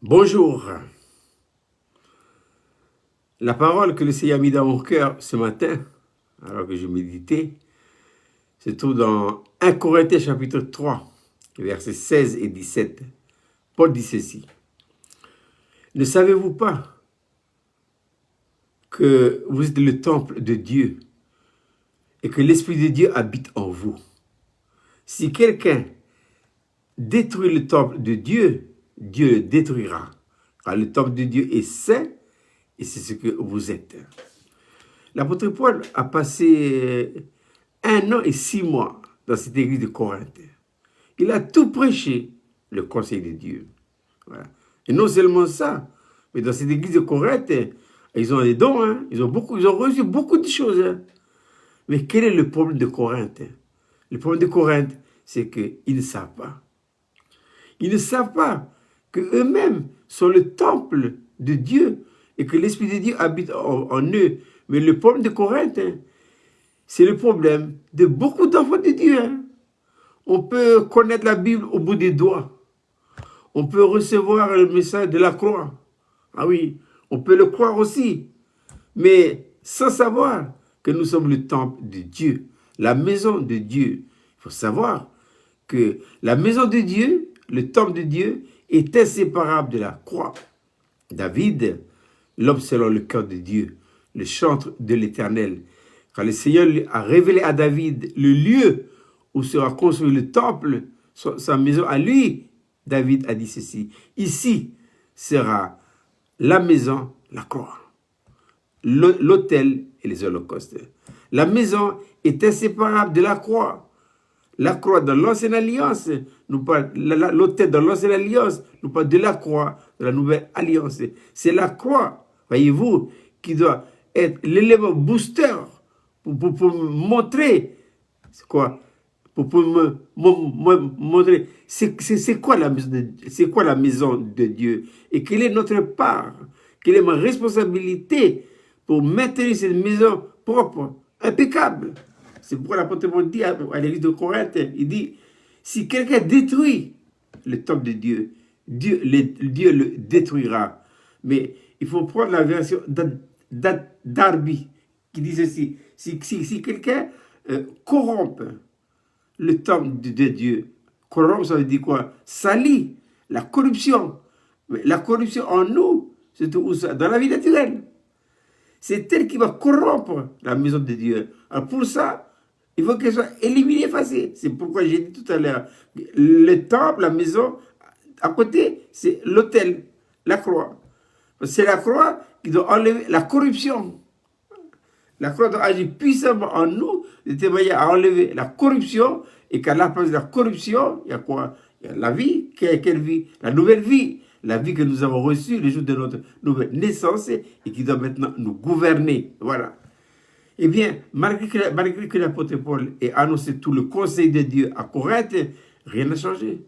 Bonjour. La parole que le Seigneur a mis dans mon cœur ce matin, alors que je méditais, se trouve dans 1 Corinthiens chapitre 3, versets 16 et 17. Paul dit ceci. Ne savez-vous pas que vous êtes le temple de Dieu et que l'Esprit de Dieu habite en vous? Si quelqu'un détruit le temple de Dieu, Dieu le détruira. Car le temple de Dieu est saint et c'est ce que vous êtes. L'apôtre Paul a passé 1 an et 6 mois dans cette église de Corinthe. Il a tout prêché, le conseil de Dieu. Voilà. Et non seulement ça, mais dans cette église de Corinthe, ils ont des dons, hein? Ils ont reçu beaucoup de choses. Hein? Mais quel est le problème de Corinthe? Le problème de Corinthe, c'est qu'ils ne savent pas. Ils ne savent pas qu'eux-mêmes sont le temple de Dieu et que l'Esprit de Dieu habite en eux. Mais le problème de Corinthe, hein, c'est le problème de beaucoup d'enfants de Dieu. Hein. On peut connaître la Bible au bout des doigts. On peut recevoir le message de la croix. Ah oui, on peut le croire aussi. Mais sans savoir que nous sommes le temple de Dieu, la maison de Dieu. Il faut savoir que la maison de Dieu, le temple de Dieu, est inséparable de la croix. David, l'homme selon le cœur de Dieu, le chantre de l'Éternel, quand le Seigneur a révélé à David le lieu où sera construit le temple, sa maison à lui, David a dit ceci, ici sera la maison, la croix, l'autel et les holocaustes. La maison est inséparable de la croix. La croix dans l'ancienne alliance, l'autel dans l'ancienne alliance, nous parle de la croix de la nouvelle alliance. C'est la croix, voyez-vous, qui doit être l'élément booster pour montrer, c'est quoi? Pour me montrer, c'est quoi la maison de Dieu et quelle est notre part, quelle est ma responsabilité pour maintenir cette maison propre, impeccable. C'est pourquoi l'apôtre Paul dit à l'église de Corinthe, il dit, si quelqu'un détruit le temple de Dieu, Dieu le détruira. Mais il faut prendre la version d'Arby qui dit ceci, si quelqu'un corrompt le temple de Dieu, corrompre ça veut dire quoi? Salit, la corruption. Mais la corruption en nous, c'est tout ça, dans la vie naturelle. C'est elle qui va corrompre la maison de Dieu. Alors pour ça, il faut qu'elle soit éliminée, effacée. C'est pourquoi j'ai dit tout à l'heure, le temple, la maison, à côté, c'est l'autel, la croix. C'est la croix qui doit enlever la corruption. La croix doit agir puissamment en nous, de telle manière à enlever la corruption, et qu'à la place de la corruption, il y a quoi? Il y a la vie. Quelle vie? La nouvelle vie. La vie que nous avons reçue le jour de notre nouvelle naissance et qui doit maintenant nous gouverner. Voilà. Eh bien, malgré que l'apôtre Paul ait annoncé tout le conseil de Dieu à Corinthe, rien n'a changé.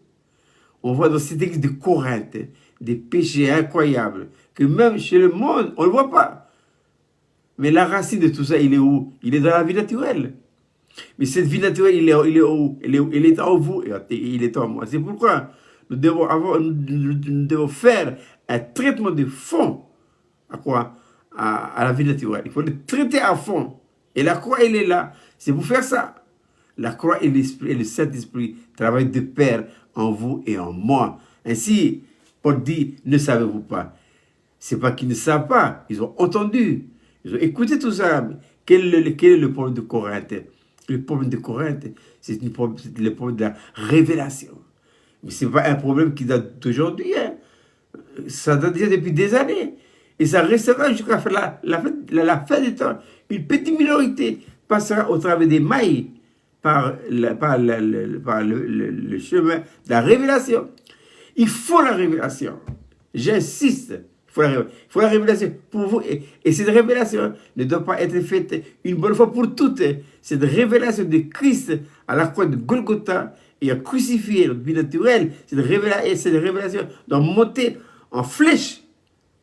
On voit dans cette église de Corinthe des péchés incroyables que même chez le monde, on ne le voit pas. Mais la racine de tout ça, il est où? Il est dans la vie naturelle. Mais cette vie naturelle, il est où? Il est en vous et il est en moi. C'est pourquoi nous devons faire un traitement de fond à quoi? À la vie naturelle. Il faut le traiter à fond. Et la croix, elle est là. C'est pour faire ça. La croix et l'esprit et le Saint-Esprit travaillent de pair en vous et en moi. Ainsi, Paul dit, ne savez-vous pas? C'est pas qu'ils ne savent pas. Ils ont entendu. Ils ont écouté tout ça. Quel est le problème de Corinthe? Le problème de Corinthe, c'est le problème de la révélation. Mais ce n'est pas un problème qui date d'aujourd'hui. Hein. Ça date déjà depuis des années. Et ça restera jusqu'à la fin des temps. Une petite minorité passera au travers des mailles par le chemin de la révélation. Il faut la révélation. J'insiste. Il faut la révélation pour vous. Et cette révélation ne doit pas être faite une bonne fois pour toutes. Cette révélation de Christ à la croix de Golgotha et à crucifier notre vie naturelle, cette révélation doit monter en flèche.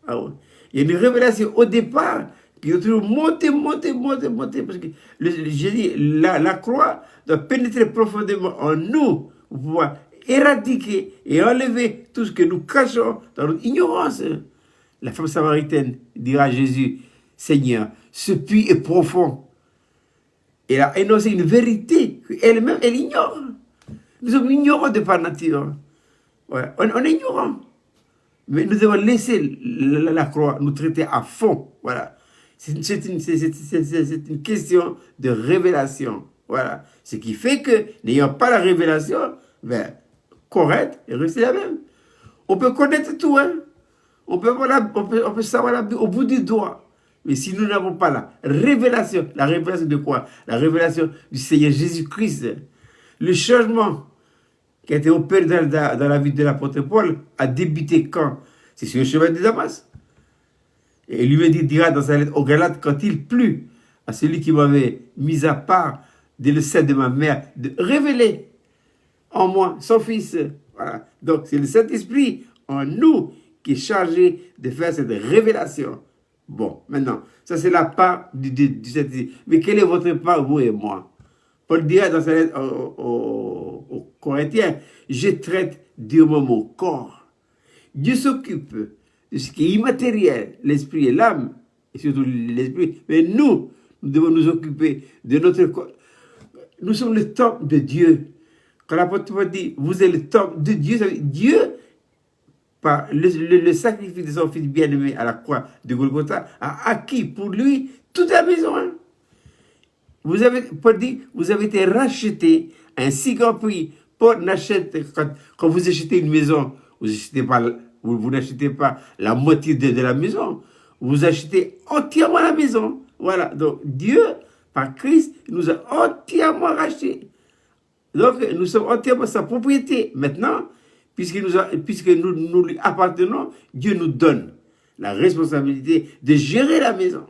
Alors, il y a une révélation au départ qui doit toujours monter. Parce que, j'ai dit, la croix doit pénétrer profondément en nous pour pouvoir éradiquer et enlever tout ce que nous cachons dans notre ignorance. La femme samaritaine dira à Jésus, Seigneur, ce puits est profond. Elle a énoncé une vérité qu'elle-même, elle ignore. Nous sommes ignorants de par nature. Ouais, on est ignorants. Mais nous devons laisser la croix nous traiter à fond. Voilà. C'est une question de révélation. Voilà. Ce qui fait que, n'ayant pas la révélation, ben, correcte, et rester la même. On peut connaître tout, hein. On peut savoir la Bible au bout du doigt. Mais si nous n'avons pas la révélation de quoi? La révélation du Seigneur Jésus-Christ. Le changement qui a été opéré dans la vie de l'apôtre Paul a débuté quand? C'est sur le chemin de Damas. Et lui dira dans sa lettre aux Galates, quand il plut à celui qui m'avait mis à part dès le sein de ma mère, de révéler en moi son Fils. Voilà. Donc c'est le Saint-Esprit en nous qui est chargé de faire cette révélation. Bon, maintenant, ça c'est la part du Saint-Esprit. Mais quelle est votre part, vous et moi? Paul dira dans sa lettre aux Corinthiens, je traite durement mon corps. Dieu s'occupe de ce qui est immatériel, l'esprit et l'âme, et surtout l'esprit. Mais nous devons nous occuper de notre corps. Nous sommes le temple de Dieu. Quand l'apôtre Paul dit, vous êtes le temple de Dieu, ça veut dire Dieu, par le sacrifice de son Fils bien-aimé à la croix de Golgotha, a acquis pour lui toute la maison. Hein. Paul dit, vous avez été rachetés à un si grand prix. Paul n'achète, quand vous achetez une maison, vous n'achetez pas la moitié de la maison. Vous achetez entièrement la maison. Voilà. Donc, Dieu, par Christ, nous a entièrement rachetés. Donc, nous sommes entièrement sa propriété. Maintenant, puisque nous lui appartenons, Dieu nous donne la responsabilité de gérer la maison.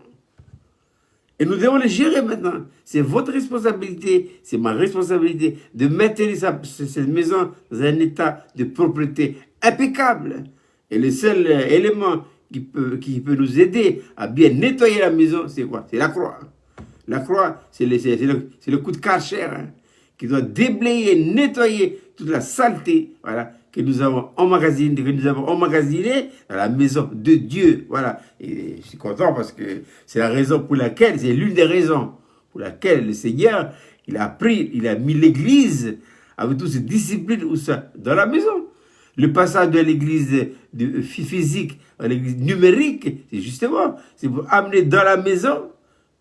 Et nous devons le gérer maintenant. C'est votre responsabilité, c'est ma responsabilité de maintenir cette maison dans un état de propriété impeccable. Et le seul élément qui peut nous aider à bien nettoyer la maison, c'est quoi? C'est la croix. La croix, c'est le coup de karcher, hein, qui doit déblayer, nettoyer toute la saleté, voilà, que nous avons emmagasiné dans la maison de Dieu. Voilà. Et je suis content parce que c'est la raison pour laquelle, c'est l'une des raisons pour laquelle le Seigneur, il a mis l'église avec toutes ses disciplines dans la maison. Le passage de l'église physique à l'église numérique, c'est pour amener dans la maison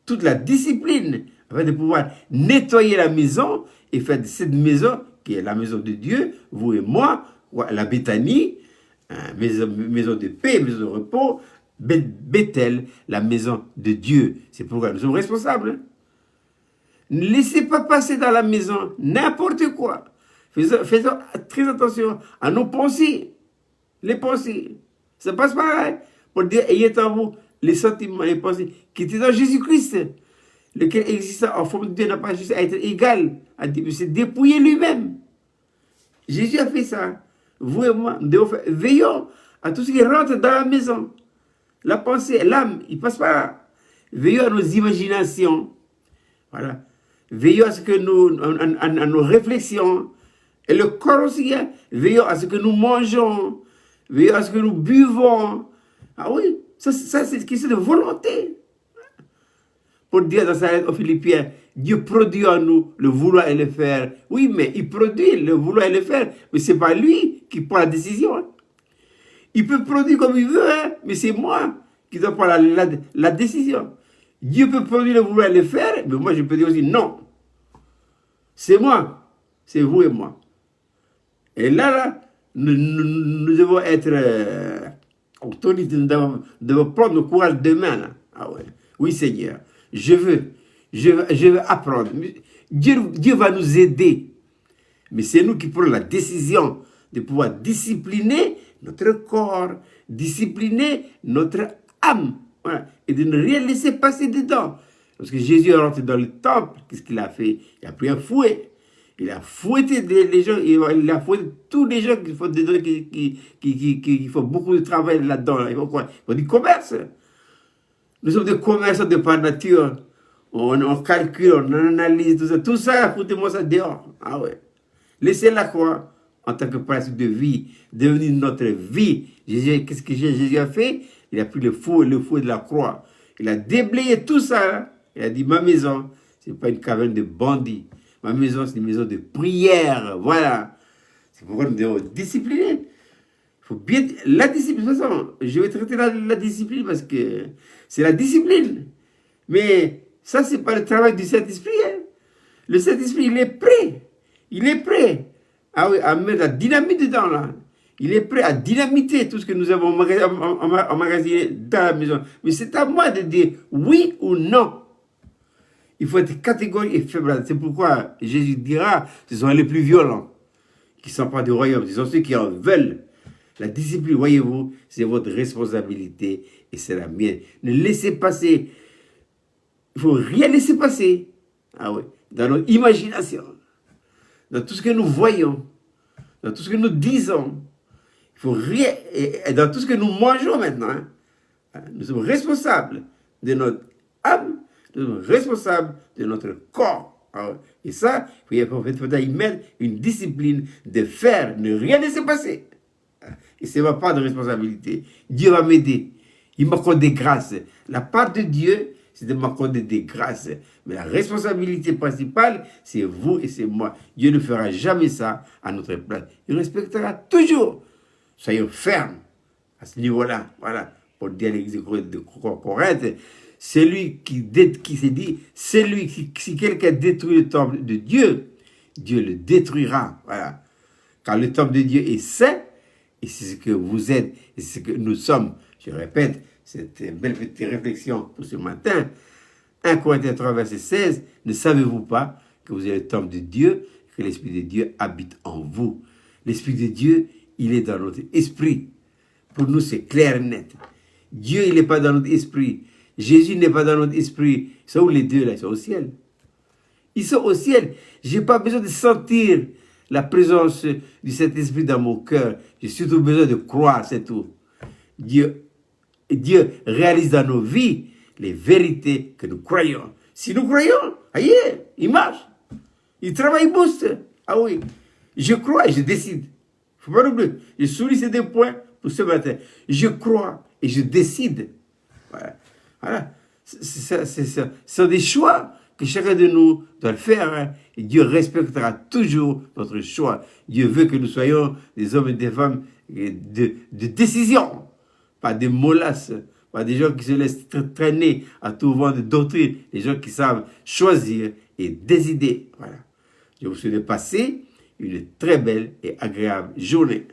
toute la discipline, afin de pouvoir nettoyer la maison et faire de cette maison, qui est la maison de Dieu, vous et moi, la Béthanie, maison de paix, maison de repos, Bethel, la maison de Dieu. C'est pourquoi nous sommes responsables. Ne laissez pas passer dans la maison n'importe quoi. Faisons très attention à nos pensées. Les pensées. Ça passe pareil. Pour dire, ayez en vous les sentiments, les pensées qui étaient dans Jésus-Christ, lequel existant en forme de Dieu n'a pas juste à être égal à Dieu, mais c'est dépouiller lui-même. Jésus a fait ça. Vous et moi, nous devons faire. Veillons à tout ce qui rentre dans la maison. La pensée, l'âme, il passe par là. Veillons à nos imaginations. Voilà. Veillons à ce que à nos réflexions. Et le corps aussi, hein. Veillons à ce que nous mangeons. Veillons à ce que nous buvons. Ah oui, ça c'est une question de volonté. Pour dire dans sa lettre aux Philippiens, Dieu produit en nous le vouloir et le faire. Oui, mais il produit le vouloir et le faire. Mais ce n'est pas lui qui prend la décision. Hein. Il peut produire comme il veut, hein, mais c'est moi qui dois prendre la décision. Dieu peut produire le vouloir et le faire, mais moi je peux dire aussi non. C'est moi, c'est vous et moi. Et là nous devons être autorités, nous devons prendre le courage demain. Là. Ah ouais. Oui, Seigneur, je veux apprendre. Dieu va nous aider. Mais c'est nous qui prenons la décision de pouvoir discipliner notre corps, discipliner notre âme, voilà, et de ne rien laisser passer dedans. Parce que Jésus est rentré dans le temple, qu'est-ce qu'il a fait? Il a pris un fouet. Il a fouetté les gens, il a fouetté tous les gens qui font beaucoup de travail là-dedans. Il faut du commerce. Nous sommes des commerçants de par nature. On calcule, on analyse, tout ça. Foutez-moi ça dehors. Ah ouais. Laissez la croix. en tant que principe de vie, devenu notre vie. Qu'est-ce que Jésus a fait? Il a pris le feu de la croix. Il a déblayé tout ça. Il a dit, ma maison, ce n'est pas une caverne de bandits. Ma maison, c'est une maison de prière. Voilà. C'est pourquoi nous devons discipliner. Il faut bien... La discipline, de toute façon, je vais traiter la discipline parce que c'est la discipline. Mais ça, ce n'est pas le travail du Saint-Esprit. Hein. Le Saint-Esprit, il est prêt. Il est prêt à mettre la dynamite dedans, là. Il est prêt à dynamiter tout ce que nous avons emmagasiné dans la maison. Mais c'est à moi de dire oui ou non. Il faut être catégorique et faible. C'est pourquoi Jésus dira, ce sont les plus violents qui ne sont pas du royaume. Ce sont ceux qui en veulent. La discipline, voyez-vous, c'est votre responsabilité et c'est la mienne. Ne laissez passer. Il ne faut rien laisser passer. Ah oui. Dans notre imagination, dans tout ce que nous voyons, dans tout ce que nous disons. Il faut rien. Et dans tout ce que nous mangeons maintenant, hein, nous sommes responsables de notre âme, nous sommes responsables de notre corps. Alors, et ça, il faut y mettre une discipline de faire, ne rien laisser passer. Et c'est ma part de responsabilité. Dieu va m'aider. Il m'accorde des grâces. La part de Dieu, c'est de m'accorder des grâces. Mais la responsabilité principale, c'est vous et c'est moi. Dieu ne fera jamais ça à notre place. Il respectera toujours. Soyons fermes à ce niveau-là. Voilà. Pour dire l'église de Corinthe, celui qui s'est dit, si quelqu'un détruit le temple de Dieu, Dieu le détruira. Voilà. Car le temple de Dieu est saint, et c'est ce que vous êtes, et c'est ce que nous sommes. Je répète, c'est une belle petite réflexion pour ce matin. 1 Corinthiens 3, verset 16, ne savez-vous pas que vous êtes le temple de Dieu, que l'Esprit de Dieu habite en vous? L'Esprit de Dieu, il est dans notre esprit. Pour nous, c'est clair et net. Dieu, il n'est pas dans notre esprit. Jésus n'est pas dans notre esprit. Ils sont où les deux là? Ils sont au ciel. Ils sont au ciel. Je n'ai pas besoin de sentir la présence du Saint-Esprit dans mon cœur. J'ai surtout besoin de croire, c'est tout. Dieu réalise dans nos vies les vérités que nous croyons. Si nous croyons, aïe, il marche. Il travaille, il booste. Ah oui, je crois et je décide. Il ne faut pas oublier. Je souligne ces deux points pour ce matin. Je crois et je décide. Voilà. Ce sont des choix que chacun de nous doit le faire. Hein. Et Dieu respectera toujours notre choix. Dieu veut que nous soyons des hommes et des femmes de décision. Pas des mollasses. Pas des gens qui se laissent traîner à tout vent de doctrine. Des gens qui savent choisir et décider. Voilà. Je vous souhaite de passer une très belle et agréable journée.